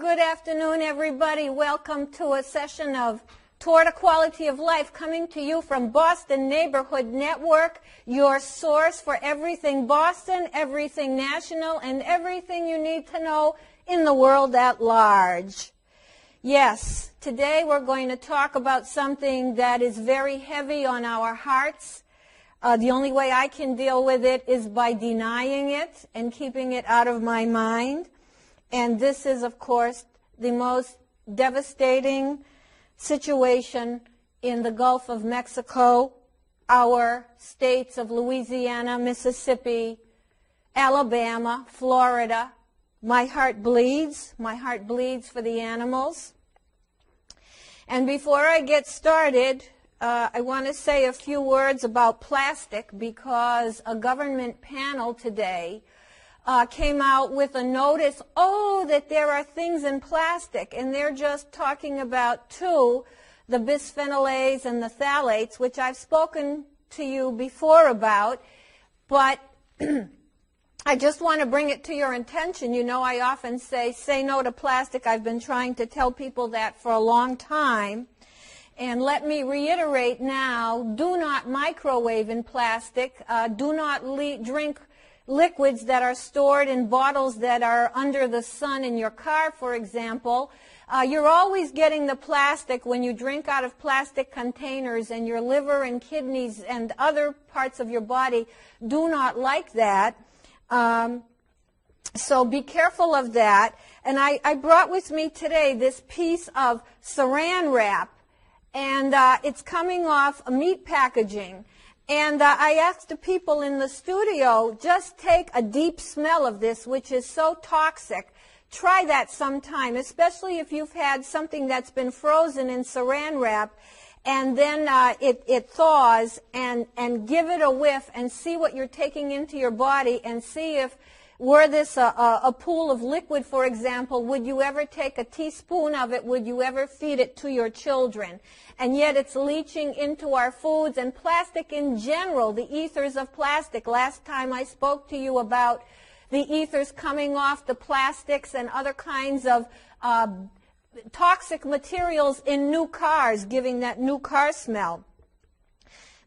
good afternoon, everybody. Welcome to a session of Toward a Quality of Life coming to you from Boston Neighborhood Network, your source for everything Boston, everything national, and everything you need to know in the world at large. Yes, today we're going to talk about something that is very heavy on our hearts. The only way I can deal with it is by denying it and keeping it out of my mind. And this is, of course, the most devastating situation in the Gulf of Mexico, our states of Louisiana, Mississippi, Alabama, Florida. My heart bleeds. My heart bleeds for the animals. And before I get started, I want to say a few words about plastic because a government panel today came out with a notice, that there are things in plastic, and they're just talking about two, the bisphenol A's and the phthalates, which I've spoken to you before about, but I just want to bring it to your attention. You know, I often say no to plastic. I've been trying to tell people that for a long time. And let me reiterate now, do not microwave in plastic. Do not drink liquids that are stored in bottles that are under the sun in your car, for example. You're always getting the plastic when you drink out of plastic containers, and your liver and kidneys and other parts of your body do not like that. So be careful of that. And I brought with me today this piece of saran wrap, and it's coming off a meat packaging. And I asked the people in the studio, just take a deep smell of this, which is so toxic. Try that sometime, especially if you've had something that's been frozen in saran wrap, and then it thaws, and give it a whiff and see what you're taking into your body, and see if, were this a pool of liquid, for example, would you ever take a teaspoon of it? Would you ever feed it to your children? And yet it's leaching into our foods and plastic in general, the ethers of plastic. Last time I spoke to you about the ethers coming off the plastics and other kinds of toxic materials in new cars, giving that new car smell.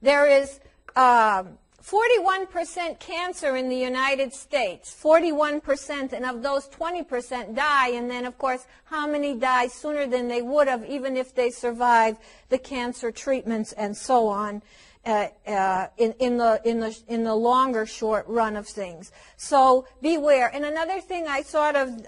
There is 41% cancer in the United States, 41%, and of those 20% die, and then of course how many die sooner than they would have even if they survive the cancer treatments and so on in the longer short run of things. So beware. And another thing I thought of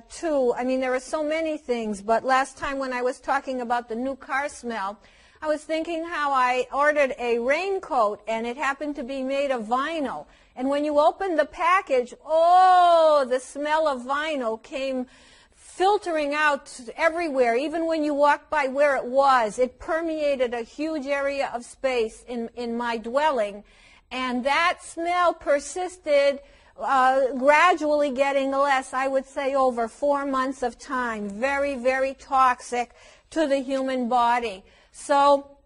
too, I mean there are so many things, but last time when I was talking about the new car smell, I was thinking how I ordered a raincoat, and it happened to be made of vinyl. And when you opened the package, the smell of vinyl came filtering out everywhere. Even when you walked by where it was, it permeated a huge area of space in my dwelling. And that smell persisted, gradually getting less, I would say over 4 months of time. Very, very toxic to the human body. So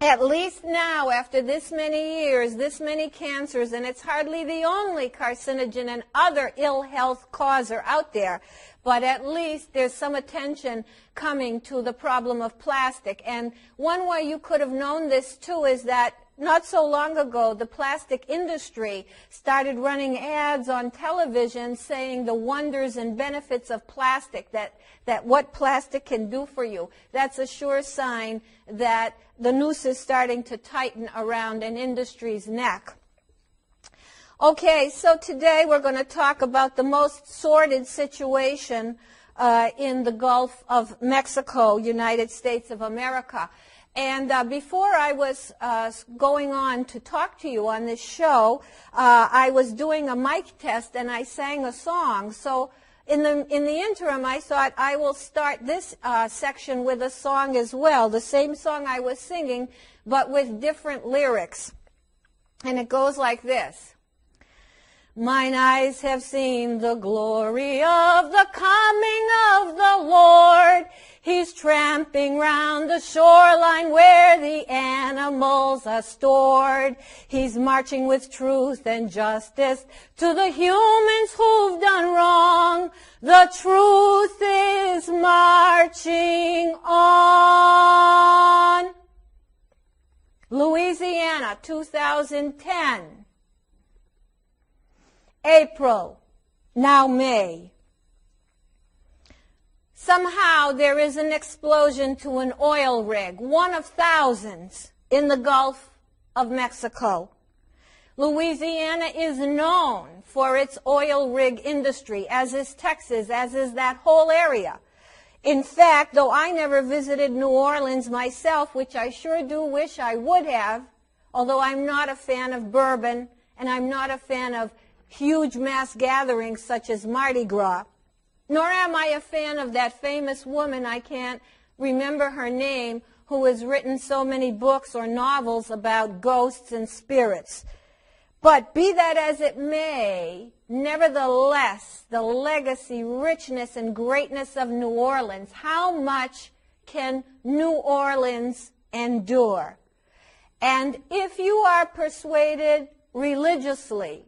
at least now, after this many years, this many cancers, and it's hardly the only carcinogen and other ill health causer out there, but at least there's some attention coming to the problem of plastic. And one way you could have known this too is that not so long ago, the plastic industry started running ads on television saying the wonders and benefits of plastic, that what plastic can do for you. That's a sure sign that the noose is starting to tighten around an industry's neck. Okay, so today we're going to talk about the most sordid situation in the Gulf of Mexico, United States of America. And before I was going on to talk to you on this show, I was doing a mic test and I sang a song. So in the interim, I thought I will start this section with a song as well, the same song I was singing, but with different lyrics. And it goes like this. Mine eyes have seen the glory of the coming of the Lord. He's tramping round the shoreline where the animals are stored. He's marching with truth and justice to the humans who've done wrong. The truth is marching on. Louisiana, 2010. April, now May. Somehow there is an explosion to an oil rig, one of thousands, in the Gulf of Mexico. Louisiana is known for its oil rig industry, as is Texas, as is that whole area. In fact, though I never visited New Orleans myself, which I sure do wish I would have, although I'm not a fan of bourbon and I'm not a fan of huge mass gatherings such as Mardi Gras, nor am I a fan of that famous woman, I can't remember her name, who has written so many books or novels about ghosts and spirits. But be that as it may, nevertheless, the legacy, richness, and greatness of New Orleans, how much can New Orleans endure? And if you are persuaded religiously,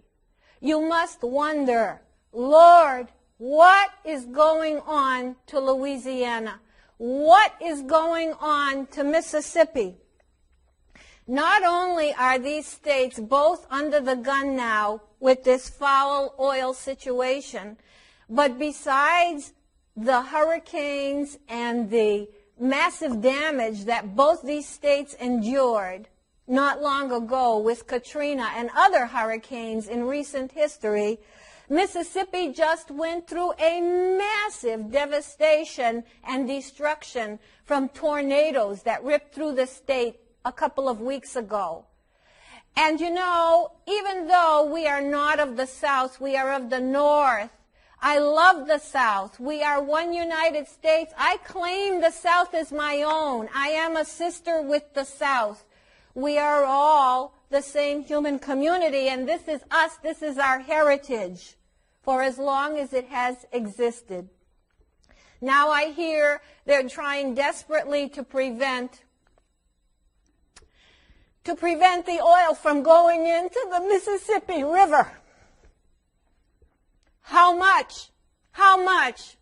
you must wonder, Lord, what is going on to Louisiana? What is going on to Mississippi? Not only are these states both under the gun now with this foul oil situation, but besides the hurricanes and the massive damage that both these states endured not long ago with Katrina and other hurricanes in recent history, Mississippi just went through a massive devastation and destruction from tornadoes that ripped through the state a couple of weeks ago. And you know, even though we are not of the South, we are of the North. I love the South. We are one United States. I claim the South as my own. I am a sister with the South. We are all the same human community, and this is us, this is our heritage for as long as it has existed. Now I hear they're trying desperately to prevent the oil from going into the Mississippi River. How much? How much?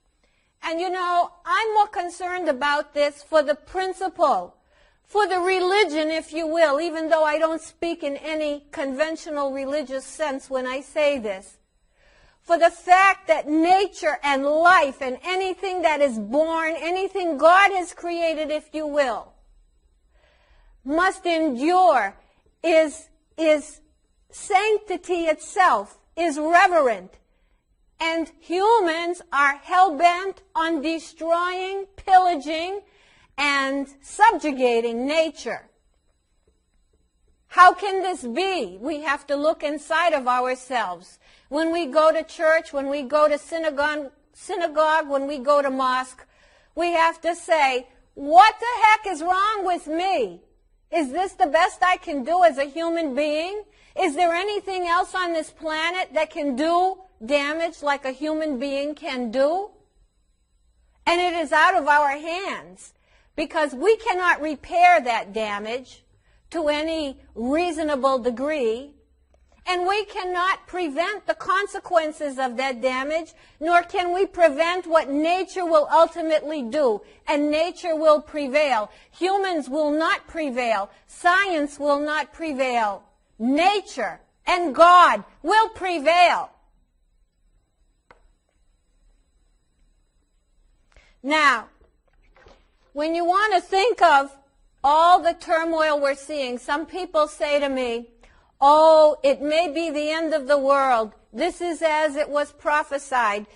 And you know, I'm more concerned about this for the principle, for the religion, if you will, even though I don't speak in any conventional religious sense when I say this. For the fact that nature and life and anything that is born, anything God has created, if you will, must endure, is sanctity itself, is reverent. And humans are hell-bent on destroying, pillaging, and subjugating nature. How can this be? We have to look inside of ourselves. When we go to church, when we go to synagogue, when we go to mosque, we have to say, what the heck is wrong with me? Is this the best I can do as a human being? Is there anything else on this planet that can do damage like a human being can do? And it is out of our hands, because we cannot repair that damage to any reasonable degree, and we cannot prevent the consequences of that damage, nor can we prevent what nature will ultimately do, and nature will prevail. Humans will not prevail. Science will not prevail. Nature and God will prevail. Now, when you want to think of all the turmoil we're seeing, some people say to me, oh, it may be the end of the world. This is as it was prophesied.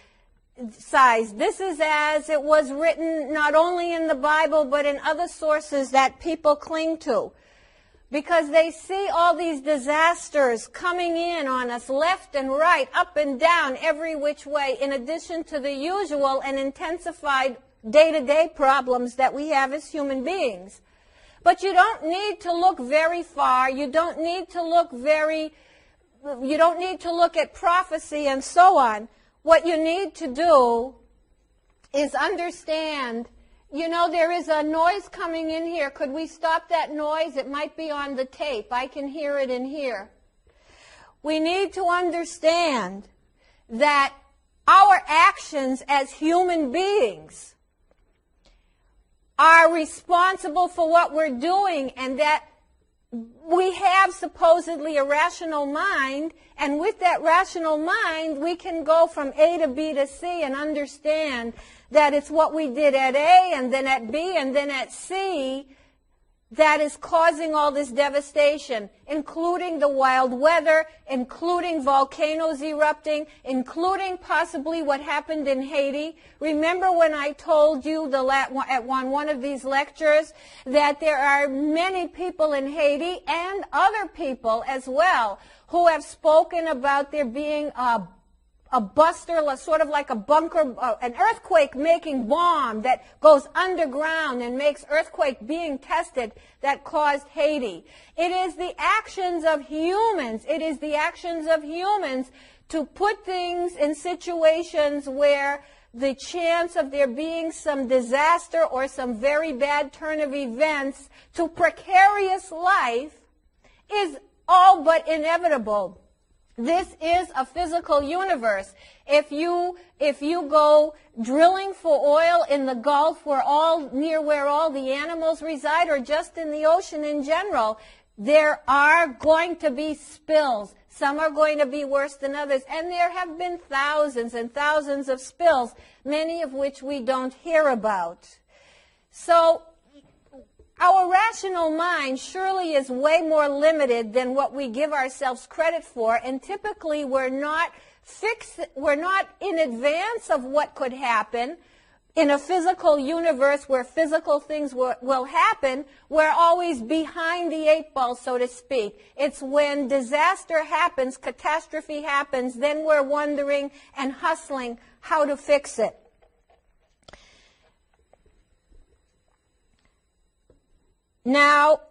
This is as it was written not only in the Bible but in other sources that people cling to. Because they see all these disasters coming in on us left and right, up and down, every which way, in addition to the usual and intensified day-to-day problems that we have as human beings. But you don't need to look very far. You don't need to look at prophecy and so on. What you need to do is understand You know, there is a noise coming in here. Could we stop that noise? It might be on the tape. I can hear it in here. We need to understand that our actions as human beings are responsible for what we're doing, and that we have supposedly a rational mind, and with that rational mind, we can go from A to B to C and understand that it's what we did at A and then at B and then at C that is causing all this devastation, including the wild weather, including volcanoes erupting, including possibly what happened in Haiti. Remember when I told you at one of these lectures that there are many people in Haiti and other people as well who have spoken about there being a buster, sort of like a bunker, an earthquake-making bomb that goes underground and makes earthquake being tested that caused Haiti. It is the actions of humans. It is the actions of humans to put things in situations where the chance of there being some disaster or some very bad turn of events to precarious life is all but inevitable. This is a physical universe. If you go drilling for oil in the Gulf near where all the animals reside, or just in the ocean in general, there are going to be spills. Some are going to be worse than others. And there have been thousands and thousands of spills, many of which we don't hear about. So our rational mind surely is way more limited than what we give ourselves credit for, and typically we're not in advance of what could happen. In a physical universe where physical things will happen, we're always behind the eight ball, so to speak. It's when disaster happens, catastrophe happens, then we're wondering and hustling how to fix it. Now,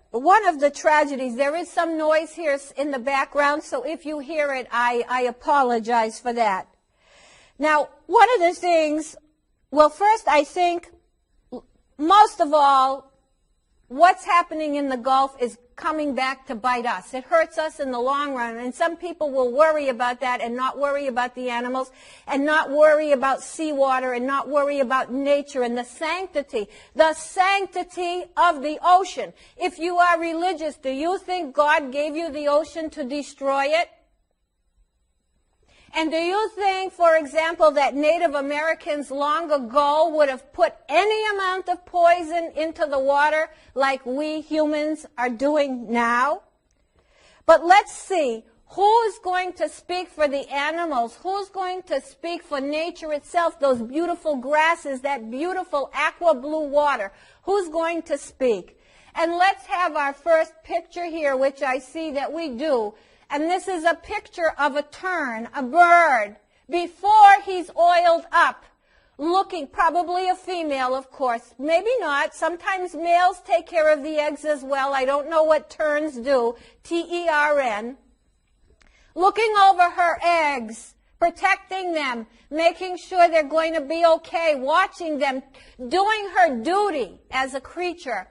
one of the tragedies, there is some noise here in the background, so if you hear it, I apologize for that. Now, one of the things, well, first I think, most of all, what's happening in the Gulf is coming back to bite us. It hurts us in the long run, and some people will worry about that and not worry about the animals and not worry about seawater and not worry about nature and the sanctity of the ocean. If you are religious, do you think God gave you the ocean to destroy it? And do you think, for example, that Native Americans long ago would have put any amount of poison into the water like we humans are doing now? But let's see, who's going to speak for the animals? Who's going to speak for nature itself, those beautiful grasses, that beautiful aqua blue water? Who's going to speak? And let's have our first picture here, which I see that we do. And this is a picture of a tern, a bird, before he's oiled up, looking, probably a female, of course. Maybe not. Sometimes males take care of the eggs as well. I don't know what terns do, T-E-R-N. Looking over her eggs, protecting them, making sure they're going to be okay, watching them, doing her duty as a creature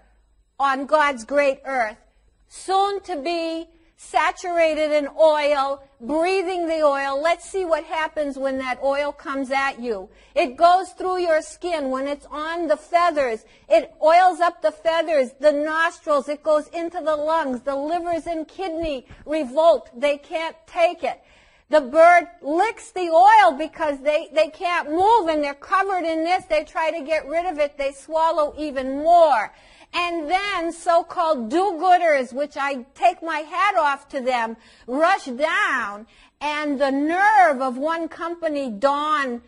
on God's great earth, soon to be saturated in oil, breathing the oil. Let's see what happens when that oil comes at you. It goes through your skin. When it's on the feathers, it oils up the feathers, the nostrils. It goes into the lungs. The livers and kidney revolt. They can't take it. The bird licks the oil because they can't move, and they're covered in this. They try to get rid of it. They swallow even more. And then so-called do-gooders, which I take my hat off to them, rush down, and the nerve of one company, Dawn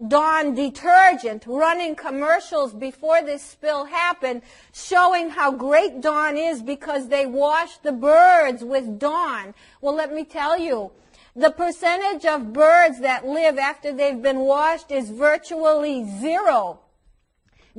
Detergent, running commercials before this spill happened, showing how great Dawn is because they wash the birds with Dawn. Well, let me tell you, the percentage of birds that live after they've been washed is virtually zero,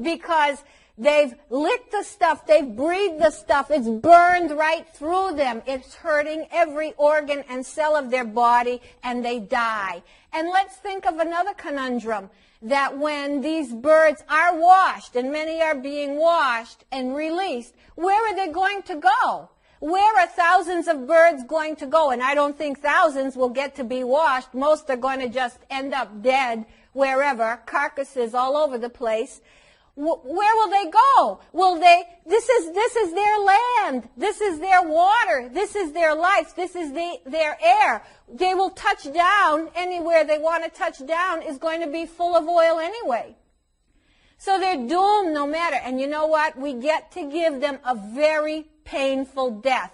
because They've licked the stuff. They've breathed the stuff. It's burned right through them. It's hurting every organ and cell of their body, and they die. And let's think of another conundrum, that when these birds are washed, and many are being washed and released, where are they going to go? Where are thousands of birds going to go? And I don't think thousands will get to be washed. Most are going to just end up dead wherever, carcasses all over the place. Where will they go? This is their land. This is their water. This is their life. This is their air. They will touch down anywhere they want to touch down is going to be full of oil anyway. So they're doomed no matter. And you know what? We get to give them a very painful death.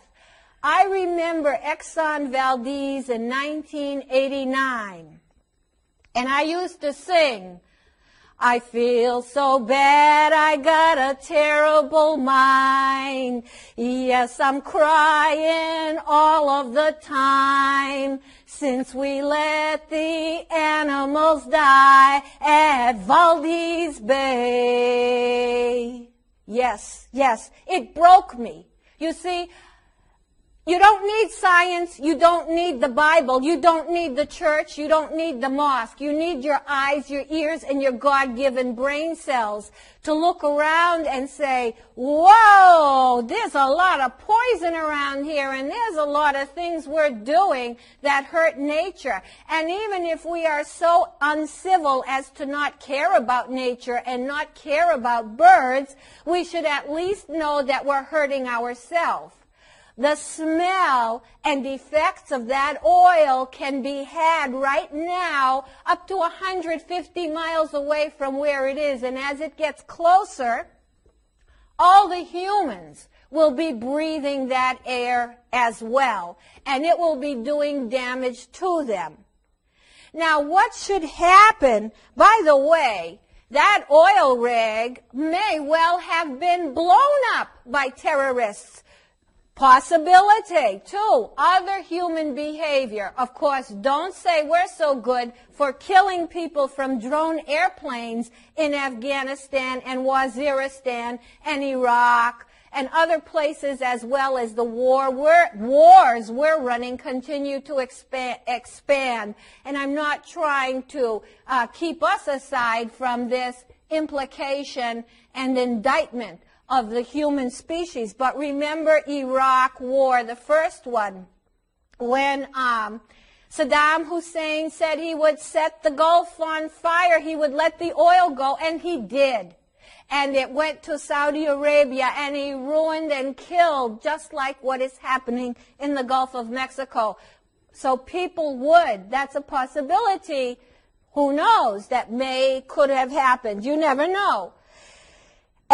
I remember Exxon Valdez in 1989. And I used to sing, I feel so bad, I got a terrible mind. Yes, I'm crying all of the time, since we let the animals die at Valdez Bay. Yes, it broke me. You see, you don't need science, you don't need the Bible, you don't need the church, you don't need the mosque. You need your eyes, your ears, and your God-given brain cells to look around and say, whoa, there's a lot of poison around here, and there's a lot of things we're doing that hurt nature. And even if we are so uncivil as to not care about nature and not care about birds, we should at least know that we're hurting ourselves. The smell and effects of that oil can be had right now up to 150 miles away from where it is. And as it gets closer, all the humans will be breathing that air as well. And it will be doing damage to them. Now, what should happen, by the way, that oil rig may well have been blown up by terrorists. Possibility, too, other human behavior. Of course, don't say we're so good for killing people from drone airplanes in Afghanistan and Waziristan and Iraq and other places, as well as the wars we're running continue to expand. And I'm not trying to keep us aside from this implication and indictment of the human species. But remember Iraq War, the first one, when Saddam Hussein said he would set the Gulf on fire, he would let the oil go, and he did. And it went to Saudi Arabia, and he ruined and killed, just like what is happening in the Gulf of Mexico. So people would, that's a possibility, who knows, that could have happened. You never know.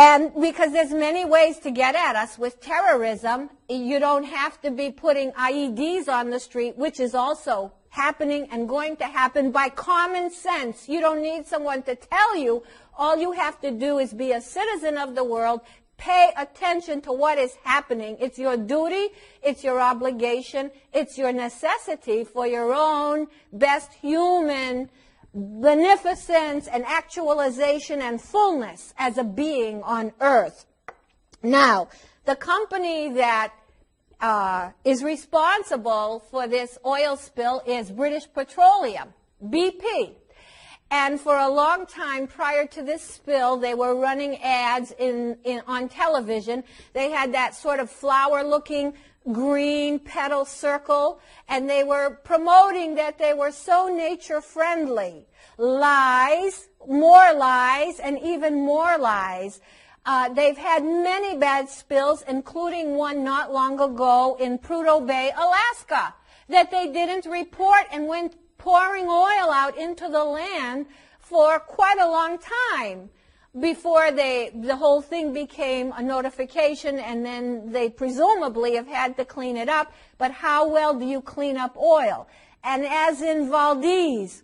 And because there's many ways to get at us with terrorism, you don't have to be putting IEDs on the street, which is also happening and going to happen by common sense. You don't need someone to tell you. All you have to do is be a citizen of the world, pay attention to what is happening. It's your duty, it's your obligation, it's your necessity for your own best human beneficence and actualization and fullness as a being on earth. Now, the company that is responsible for this oil spill is British Petroleum, BP. And for a long time prior to this spill, they were running ads on television. They had that sort of flower-looking green petal circle, and they were promoting that they were so nature-friendly. Lies, more lies, and even more lies. They've had many bad spills, including one not long ago in Prudhoe Bay, Alaska, that they didn't report and went pouring oil out into the land for quite a long time before the whole thing became a notification, and then they presumably have had to clean it up. But how well do you clean up oil? And as in Valdez,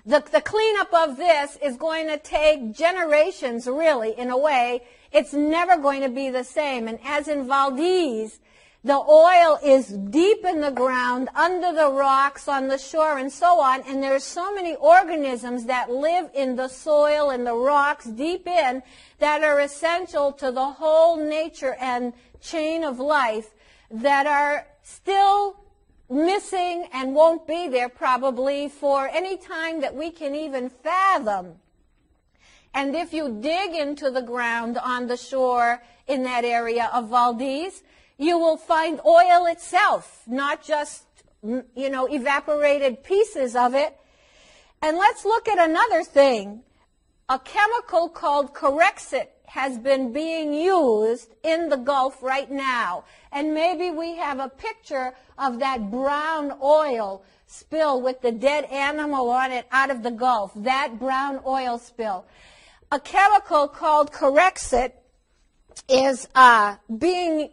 the cleanup of this is going to take generations, really, in a way. It's never going to be the same. And as in Valdez, The oil is deep in the ground, under the rocks, on the shore, and so on. And there are so many organisms that live in the soil and the rocks deep in that are essential to the whole nature and chain of life that are still missing and won't be there probably for any time that we can even fathom. And if you dig into the ground on the shore in that area of Valdez, you will find oil itself, not just, evaporated pieces of it. And let's look at another thing. A chemical called Corexit has been being used in the Gulf right now. And maybe we have a picture of that brown oil spill with the dead animal on it out of the Gulf, that brown oil spill. A chemical called Corexit is being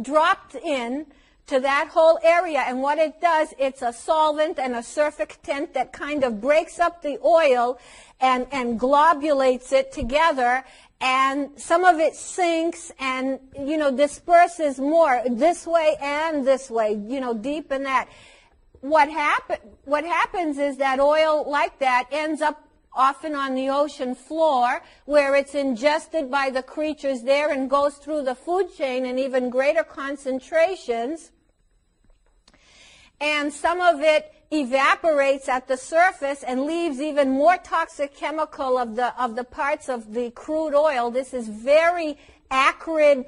dropped in to that whole area, and what it does, it's a solvent and a surfactant that kind of breaks up the oil and globulates it together, and some of it sinks and, disperses more this way and this way, deep in that. What happens is that oil like that ends up often on the ocean floor, where it's ingested by the creatures there and goes through the food chain in even greater concentrations. And some of it evaporates at the surface and leaves even more toxic chemical of the parts of the crude oil. This is very acrid,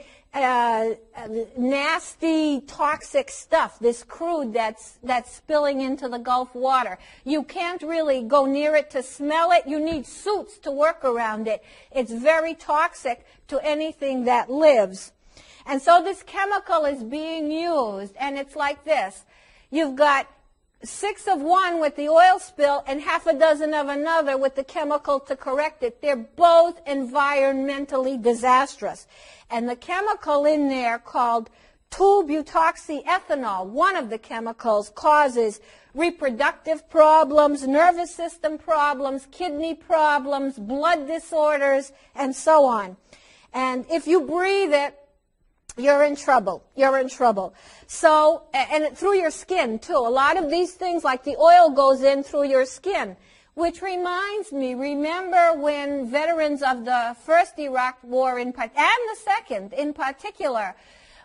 nasty, toxic stuff, this crude that's spilling into the Gulf water. You can't really go near it to smell it. You need suits to work around it. It's very toxic to anything that lives. And so this chemical is being used, and it's like this. You've got 6 of one with the oil spill and half a dozen of another with the chemical to correct it. They're both environmentally disastrous. And the chemical in there called 2-butoxyethanol, one of the chemicals, causes reproductive problems, nervous system problems, kidney problems, blood disorders, and so on. And if you breathe it, you're in trouble. You're in trouble. So, and through your skin, too. A lot of these things, like the oil, goes in through your skin. Which reminds me, remember when veterans of the first Iraq War and the second in particular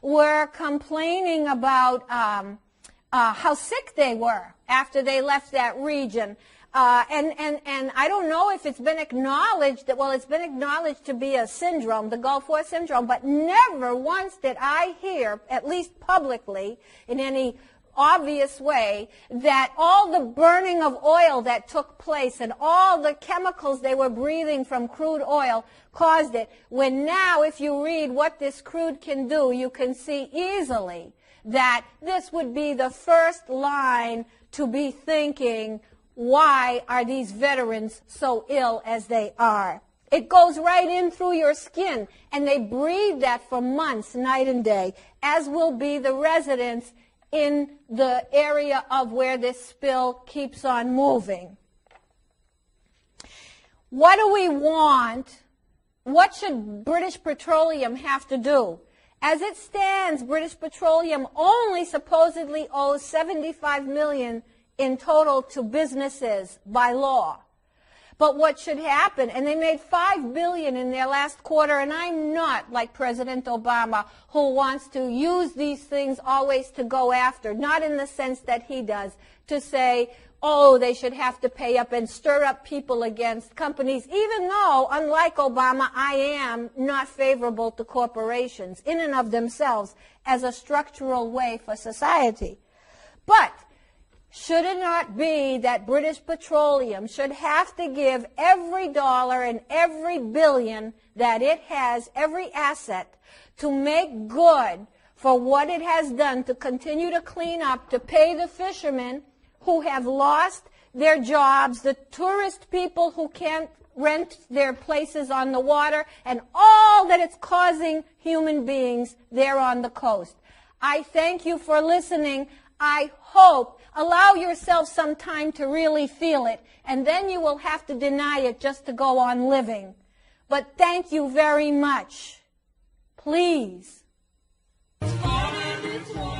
were complaining about how sick they were after they left that region. And I don't know if it's been acknowledged that, well, it's been acknowledged to be a syndrome, the Gulf War syndrome, but never once did I hear, at least publicly, in any obvious way, that all the burning of oil that took place and all the chemicals they were breathing from crude oil caused it. When now, if you read what this crude can do, you can see easily that this would be the first line to be thinking, why are these veterans so ill as they are? It goes right in through your skin, and they breathe that for months, night and day, as will be the residents in the area of where this spill keeps on moving. What do we want? What should British Petroleum have to do? As it stands, British Petroleum only supposedly owes $75 million in total to businesses by law. But what should happen, and they made $5 billion in their last quarter, and I'm not like President Obama, who wants to use these things always to go after, not in the sense that he does, to say, oh, they should have to pay up and stir up people against companies, even though, unlike Obama, I am not favorable to corporations in and of themselves as a structural way for society. But should it not be that British Petroleum should have to give every dollar and every billion that it has, every asset, to make good for what it has done to continue to clean up, to pay the fishermen who have lost their jobs, the tourist people who can't rent their places on the water, and all that it's causing human beings there on the coast? I thank you for listening. I hope, allow yourself some time to really feel it, and then you will have to deny it just to go on living. But thank you very much. Please. Thanks,